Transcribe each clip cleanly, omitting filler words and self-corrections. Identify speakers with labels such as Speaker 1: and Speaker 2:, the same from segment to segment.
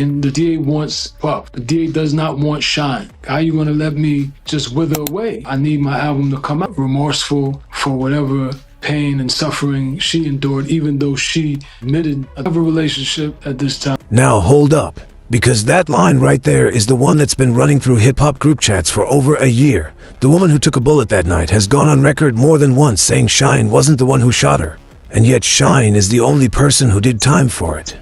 Speaker 1: And the DA wants Puff. The DA does not want Shyne. How you gonna let me just wither away? I need my album to come out. Remorseful for whatever pain and suffering she endured, even though she admitted a relationship at this time.
Speaker 2: Now hold up, because that line right there is the one that's been running through hip-hop group chats for over a year. The woman who took a bullet that night has gone on record more than once saying Shyne wasn't the one who shot her, and yet Shyne is the only person who did time for it.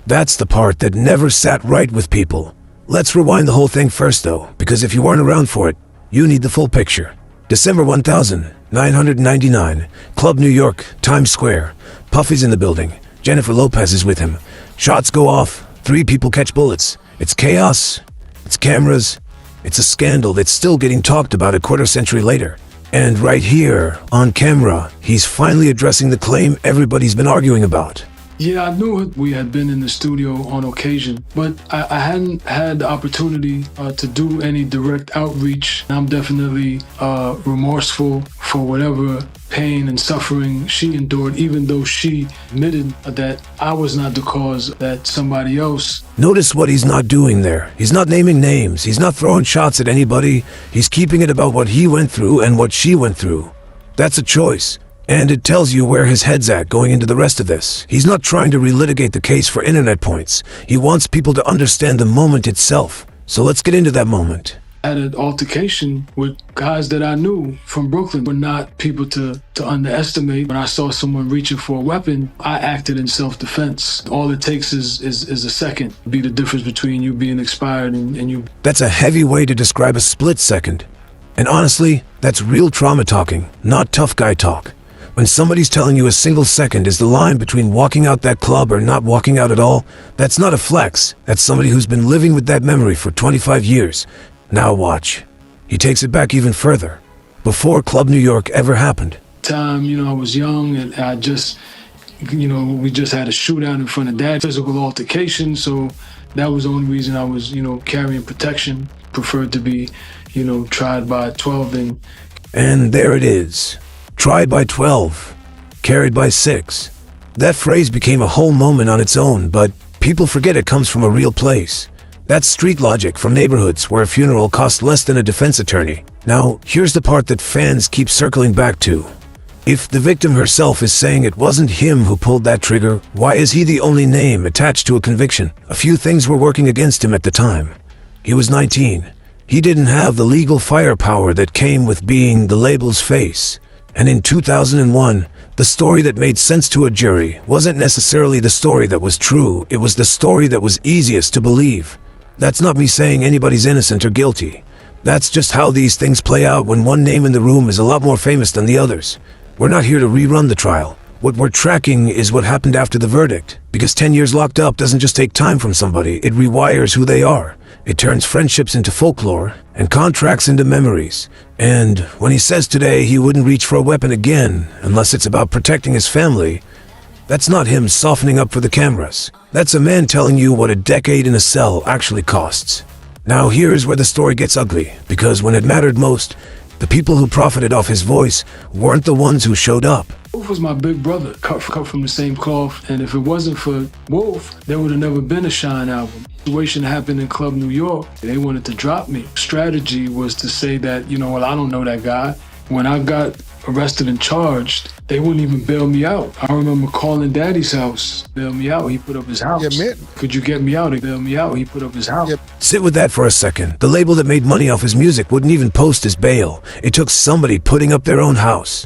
Speaker 2: That's the part that never sat right with people. Let's rewind the whole thing first though, because if you weren't around for it, you need the full picture. December 1999, Club New York, Times Square. Puffy's in the building. Jennifer Lopez is with him. Shots go off. 3 people catch bullets. It's chaos. It's cameras. It's a scandal that's still getting talked about a quarter century later. And right here, on camera, he's finally addressing the claim everybody's been arguing about.
Speaker 1: Yeah, I knew it. We had been in the studio on occasion, but I hadn't had the opportunity to do any direct outreach. I'm definitely remorseful for whatever pain and suffering she endured, even though she admitted that I was not the cause, that somebody else.
Speaker 2: Notice what he's not doing there. He's not naming names. He's not throwing shots at anybody. He's keeping it about what he went through and what she went through. That's a choice. And it tells you where his head's at going into the rest of this. He's not trying to relitigate the case for internet points. He wants people to understand the moment itself. So let's get into that moment.
Speaker 1: I had an altercation with guys that I knew from Brooklyn. We're not people to underestimate. When I saw someone reaching for a weapon, I acted in self-defense. All it takes is a second. Be the difference between you being expired and you.
Speaker 2: That's a heavy way to describe a split second. And honestly, that's real trauma talking, not tough guy talk. When somebody's telling you a single second is the line between walking out that club or not walking out at all, that's not a flex. That's somebody who's been living with that memory for 25 years. Now watch. He takes it back even further. Before Club New York ever happened.
Speaker 1: I was young and I just, we just had a shootout in front of Dad. Physical altercation, so that was the only reason I was, carrying protection. Preferred to be, tried by 12
Speaker 2: And there it is. Tried by 12, carried by 6. That phrase became a whole moment on its own, but people forget it comes from a real place. That's street logic from neighborhoods where a funeral costs less than a defense attorney. Now, here's the part that fans keep circling back to. If the victim herself is saying it wasn't him who pulled that trigger, why is he the only name attached to a conviction? A few things were working against him at the time. He was 19. He didn't have the legal firepower that came with being the label's face. And in 2001, the story that made sense to a jury wasn't necessarily the story that was true, it was the story that was easiest to believe. That's not me saying anybody's innocent or guilty. That's just how these things play out when one name in the room is a lot more famous than the others. We're not here to rerun the trial. What we're tracking is what happened after the verdict, because 10 years locked up doesn't just take time from somebody, it rewires who they are. It turns friendships into folklore and contracts into memories. And when he says today he wouldn't reach for a weapon again unless it's about protecting his family, that's not him softening up for the cameras. That's a man telling you what a decade in a cell actually costs. Now here's where the story gets ugly, because when it mattered most, the people who profited off his voice weren't the ones who showed up.
Speaker 1: Wolf was my big brother, cut from the same cloth, and if it wasn't for Wolf, there would have never been a Shyne album. The situation happened in Club New York. They wanted to drop me. Strategy was to say that, I don't know that guy. When I got arrested and charged, they wouldn't even bail me out. I remember calling Daddy's house, bail me out, he put up his house.
Speaker 3: Yeah, man.
Speaker 1: Could you get me out? He bailed me out, he put up his house.
Speaker 3: Yeah.
Speaker 2: Sit with that for a second. The label that made money off his music wouldn't even post his bail. It took somebody putting up their own house.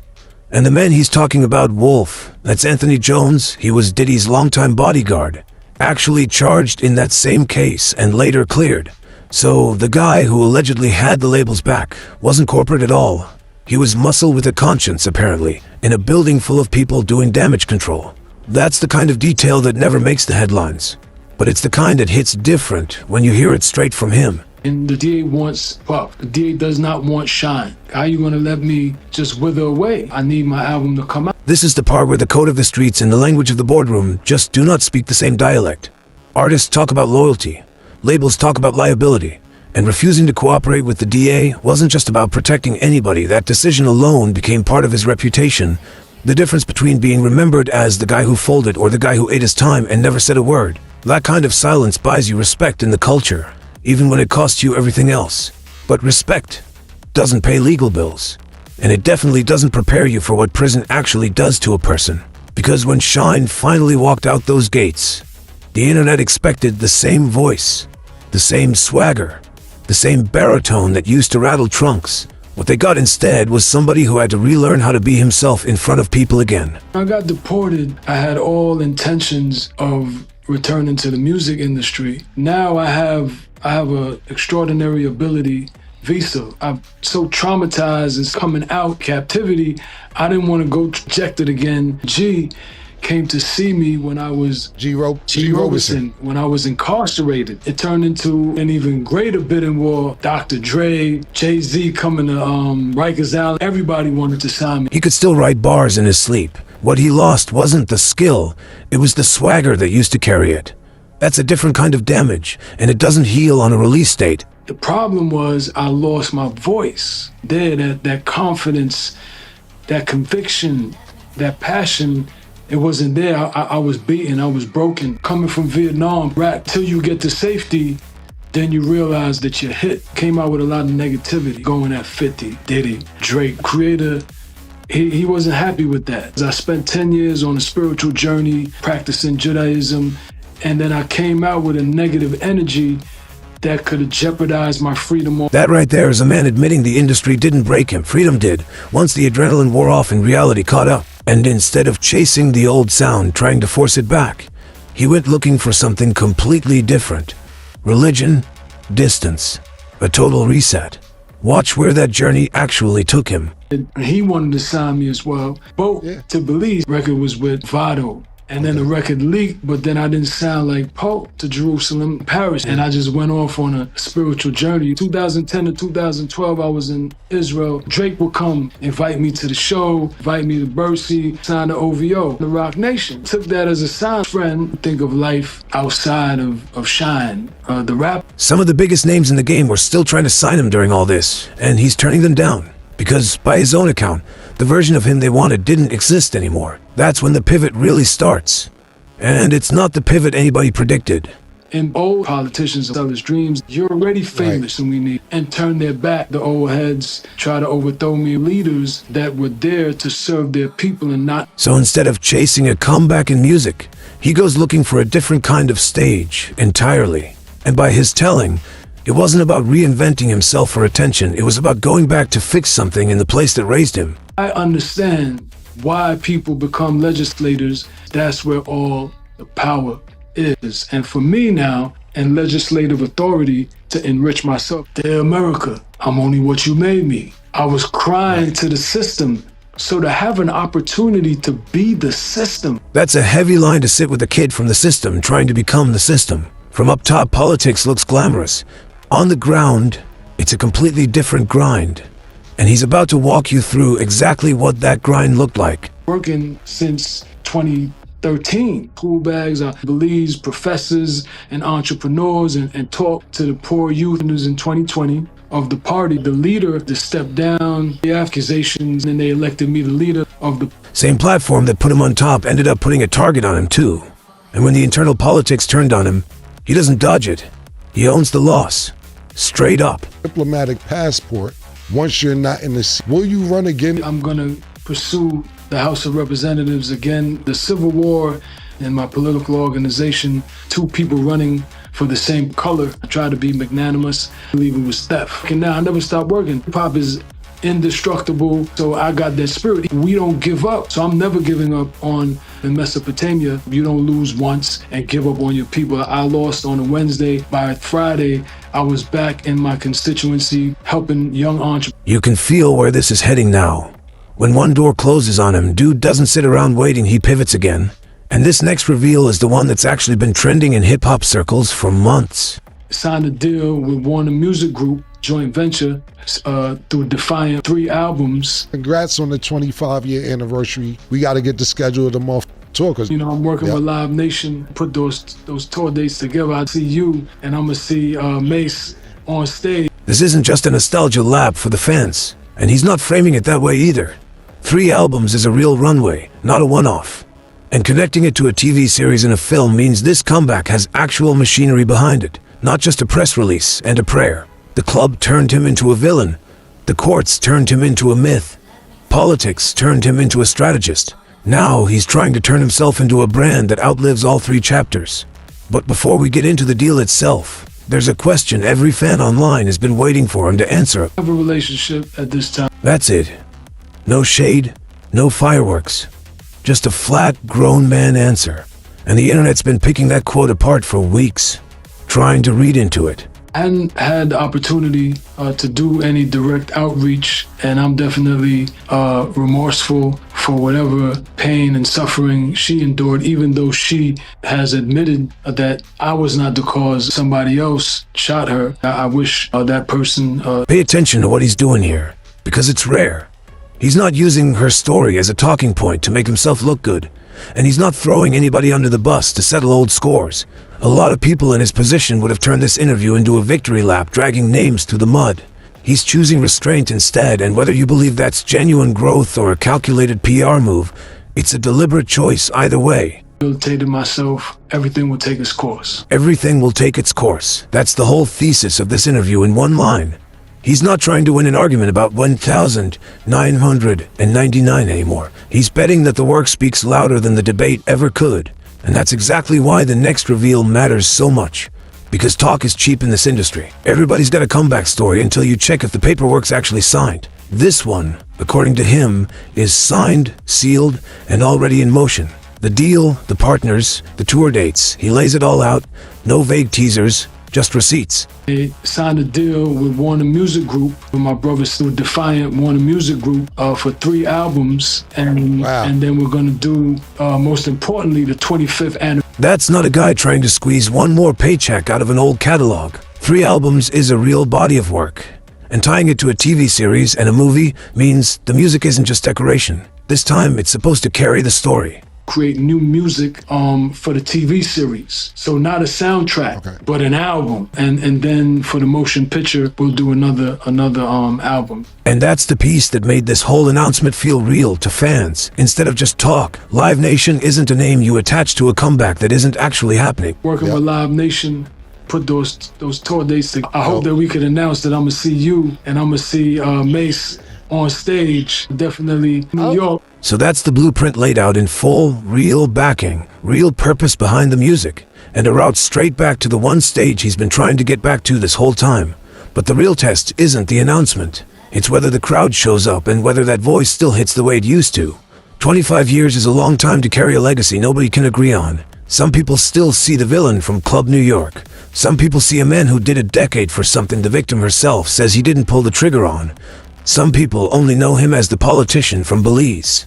Speaker 2: And the man he's talking about, Wolf, that's Anthony Jones, he was Diddy's longtime bodyguard, actually charged in that same case and later cleared. So the guy who allegedly had the label's back wasn't corporate at all. He was muscle with a conscience, apparently, in a building full of people doing damage control. That's the kind of detail that never makes the headlines. But it's the kind that hits different when you hear it straight from him.
Speaker 1: And the DA wants Puff. The DA does not want Shyne. How you gonna let me just wither away? I need my album to come out.
Speaker 2: This is the part where the code of the streets and the language of the boardroom just do not speak the same dialect. Artists talk about loyalty. Labels talk about liability. And refusing to cooperate with the DA wasn't just about protecting anybody. That decision alone became part of his reputation. The difference between being remembered as the guy who folded or the guy who ate his time and never said a word. That kind of silence buys you respect in the culture, even when it costs you everything else. But respect doesn't pay legal bills. And it definitely doesn't prepare you for what prison actually does to a person. Because when Shyne finally walked out those gates, the internet expected the same voice, the same swagger, the same baritone that used to rattle trunks. What they got instead was somebody who had to relearn how to be himself in front of people again.
Speaker 1: When I got deported, I had all intentions of returning to the music industry. Now I have an extraordinary ability visa. I'm so traumatized as coming out captivity, I didn't want to go rejected again. G came to see me when I was
Speaker 3: G. Roberson.
Speaker 1: when I was incarcerated. It turned into an even greater bidding war. Dr. Dre, Jay-Z coming to Rikers Island. Everybody wanted to sign me.
Speaker 2: He could still write bars in his sleep. What he lost wasn't the skill, it was the swagger that used to carry it. That's a different kind of damage, and it doesn't heal on a release date.
Speaker 1: The problem was I lost my voice. That confidence, that conviction, that passion, it wasn't there. I was beaten, I was broken. Coming from Vietnam, rap till you get to safety, then you realize that you're hit. Came out with a lot of negativity, going at 50, Diddy, Drake, Creator. He wasn't happy with that. I spent 10 years on a spiritual journey, practicing Judaism, and then I came out with a negative energy that could have jeopardized my freedom.
Speaker 2: That right there is a man admitting the industry didn't break him. Freedom did, once the adrenaline wore off and reality caught up. And instead of chasing the old sound, trying to force it back, he went looking for something completely different. Religion, distance, a total reset. Watch where that journey actually took him.
Speaker 1: He wanted to sign me as well. Both to Belize. Record was with Vado. And then the record leaked, but then I didn't sound like Pope to Jerusalem, Paris. And I just went off on a spiritual journey. 2010 to 2012, I was in Israel. Drake would come, invite me to the show, invite me to Bercy, sign the OVO, the Rock Nation. Took that as a sign. Friend, think of life outside of Shyne, the rap.
Speaker 2: Some of the biggest names in the game were still trying to sign him during all this, and he's turning them down. Because, by his own account, the version of him they wanted didn't exist anymore. That's when the pivot really starts. And it's not the pivot anybody predicted.
Speaker 1: And old politicians sell his dreams. You're already famous and we need. And turn their back. The old heads try to overthrow me. Leaders that were there to serve their people and not.
Speaker 2: So instead of chasing a comeback in music, he goes looking for a different kind of stage entirely. And by his telling, it wasn't about reinventing himself for attention. It was about going back to fix something in the place that raised him.
Speaker 1: I understand why people become legislators. That's where all the power is. And for me now, and legislative authority to enrich myself. Dear America, I'm only what you made me. I was crying to the system. So to have an opportunity to be the system.
Speaker 2: That's a heavy line to sit with a kid from the system trying to become the system. From up top, politics looks glamorous. On the ground, it's a completely different grind. And he's about to walk you through exactly what that grind looked like.
Speaker 1: Working since 2013. Pool bags, I Belize professors and entrepreneurs and talk to the poor youth. It was in 2020 of the party. The leader to step down, the accusations, and they elected me the leader of the
Speaker 2: same platform that put him on top ended up putting a target on him too. And when the internal politics turned on him, he doesn't dodge it. He owns the loss. Straight up.
Speaker 3: Diplomatic passport. Once you're not in the... Will you run again?
Speaker 1: I'm gonna pursue the House of Representatives again. The Civil War in my political organization, two people running for the same color. I try to be magnanimous. I believe it was theft. And now I never stop working. Hip-hop is indestructible, so I got that spirit. We don't give up, so I'm never giving up on in Mesopotamia. You don't lose once and give up on your people. I lost on a Wednesday. By Friday, I was back in my constituency helping young entrepreneurs.
Speaker 2: You can feel where this is heading now. When one door closes on him, dude doesn't sit around waiting, he pivots again. And this next reveal is the one that's actually been trending in hip-hop circles for months.
Speaker 1: Signed a deal with Warner Music Group, joint venture, through Defiant, 3 albums.
Speaker 3: Congrats on the 25-year anniversary. We got to get the schedule of the month tour.
Speaker 1: You know, I'm working with Live Nation, put those tour dates together. I see you, and I'm gonna see Mace on stage.
Speaker 2: This isn't just a nostalgia lap for the fans, and he's not framing it that way either. 3 albums is a real runway, not a one-off. And connecting it to a TV series and a film means this comeback has actual machinery behind it, not just a press release and a prayer. The club turned him into a villain. The courts turned him into a myth. Politics turned him into a strategist. Now he's trying to turn himself into a brand that outlives all three chapters. But before we get into the deal itself, there's a question every fan online has been waiting for him to answer.
Speaker 1: I have a relationship at this time.
Speaker 2: That's it. No shade, no fireworks. Just a flat, grown man answer. And the internet's been picking that quote apart for weeks, trying to read into it.
Speaker 1: I hadn't had the opportunity to do any direct outreach, and I'm definitely remorseful for whatever pain and suffering she endured, even though she has admitted that I was not the cause. Somebody else shot her. I wish that person...
Speaker 2: Pay attention to what he's doing here, because it's rare. He's not using her story as a talking point to make himself look good, and he's not throwing anybody under the bus to settle old scores. A lot of people in his position would have turned this interview into a victory lap, dragging names through the mud. He's choosing restraint instead, and whether you believe that's genuine growth or a calculated PR move, it's a deliberate choice either way.
Speaker 1: Rehabilitated myself. Everything will take its course.
Speaker 2: Everything will take its course. That's the whole thesis of this interview in one line. He's not trying to win an argument about 1,999 anymore. He's betting that the work speaks louder than the debate ever could. And that's exactly why the next reveal matters so much. Because talk is cheap in this industry. Everybody's got a comeback story until you check if the paperwork's actually signed. This one, according to him, is signed, sealed, and already in motion. The deal, the partners, the tour dates, he lays it all out. No vague teasers, just receipts.
Speaker 1: They signed a deal with Warner Music Group, with my brothers through Defiant Warner Music Group, for 3 albums, and then we're gonna do, most importantly, the 25th anniversary.
Speaker 2: That's not a guy trying to squeeze one more paycheck out of an old catalog. 3 albums is a real body of work, and tying it to a TV series and a movie means the music isn't just decoration. This time, it's supposed to carry the story.
Speaker 1: Create new music for the TV series. So not a soundtrack, but an album. And then for the motion picture, we'll do another album.
Speaker 2: And that's the piece that made this whole announcement feel real to fans. Instead of just talk, Live Nation isn't a name you attach to a comeback that isn't actually happening.
Speaker 1: Working with Live Nation, put those tour dates together. I hope that we could announce that I'm gonna see you and I'm gonna see Mace on stage, definitely New York.
Speaker 2: So that's the blueprint laid out in full, real backing, real purpose behind the music, and a route straight back to the one stage he's been trying to get back to this whole time. But the real test isn't the announcement. It's whether the crowd shows up and whether that voice still hits the way it used to. 25 years is a long time to carry a legacy nobody can agree on. Some people still see the villain from Club New York. Some people see a man who did a decade for something the victim herself says he didn't pull the trigger on. Some people only know him as the politician from Belize.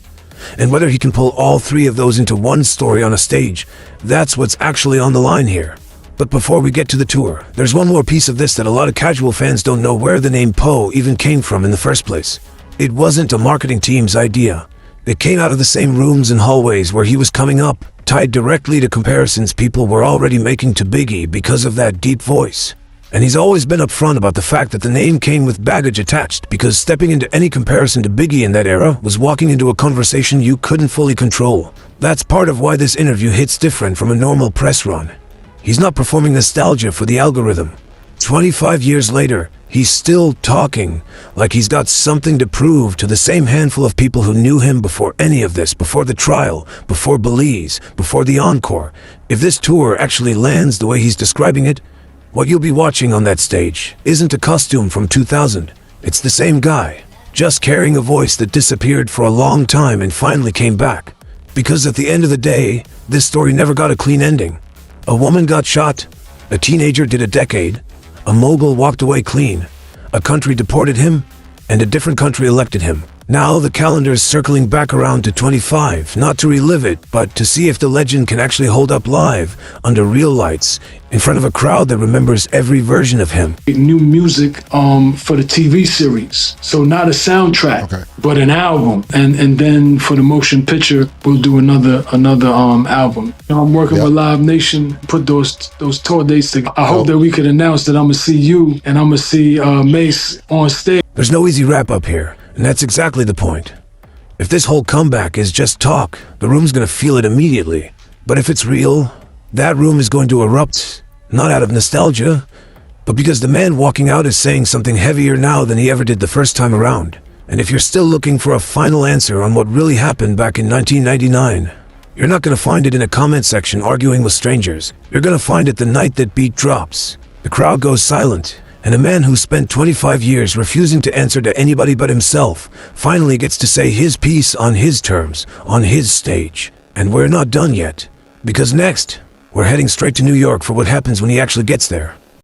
Speaker 2: And whether he can pull all 3 of those into one story on a stage, that's what's actually on the line here. But before we get to the tour, there's one more piece of this that a lot of casual fans don't know: where the name Poe even came from in the first place. It wasn't a marketing team's idea. It came out of the same rooms and hallways where he was coming up, tied directly to comparisons people were already making to Biggie because of that deep voice. And he's always been upfront about the fact that the name came with baggage attached, because stepping into any comparison to Biggie in that era was walking into a conversation you couldn't fully control. That's part of why this interview hits different from a normal press run. He's not performing nostalgia for the algorithm. 25 years later, he's still talking like he's got something to prove to the same handful of people who knew him before any of this, before the trial, before Belize, before the encore. If this tour actually lands the way he's describing it, what you'll be watching on that stage isn't a costume from 2000. It's the same guy, just carrying a voice that disappeared for a long time and finally came back. Because at the end of the day, this story never got a clean ending. A woman got shot, a teenager did a decade, a mogul walked away clean, a country deported him, and a different country elected him. Now the calendar's circling back around to 25, not to relive it, but to see if the legend can actually hold up live, under real lights, in front of a crowd that remembers every version of him.
Speaker 1: New music for the TV series. So not a soundtrack, but an album. And then for the motion picture, we'll do another album. I'm working with Live Nation, put those tour dates together. I hope that we could announce that I'm gonna see you and I'm gonna see Mace on stage.
Speaker 2: There's no easy wrap up here, and that's exactly the point. If this whole comeback is just talk, the room's gonna feel it immediately. But if it's real, that room is going to erupt, not out of nostalgia, but because the man walking out is saying something heavier now than he ever did the first time around. And if you're still looking for a final answer on what really happened back in 1999, you're not gonna find it in a comment section arguing with strangers. You're gonna find it the night that beat drops. The crowd goes silent, and a man who spent 25 years refusing to answer to anybody but himself finally gets to say his piece on his terms, on his stage. And we're not done yet, because next, we're heading straight to New York for what happens when he actually gets there.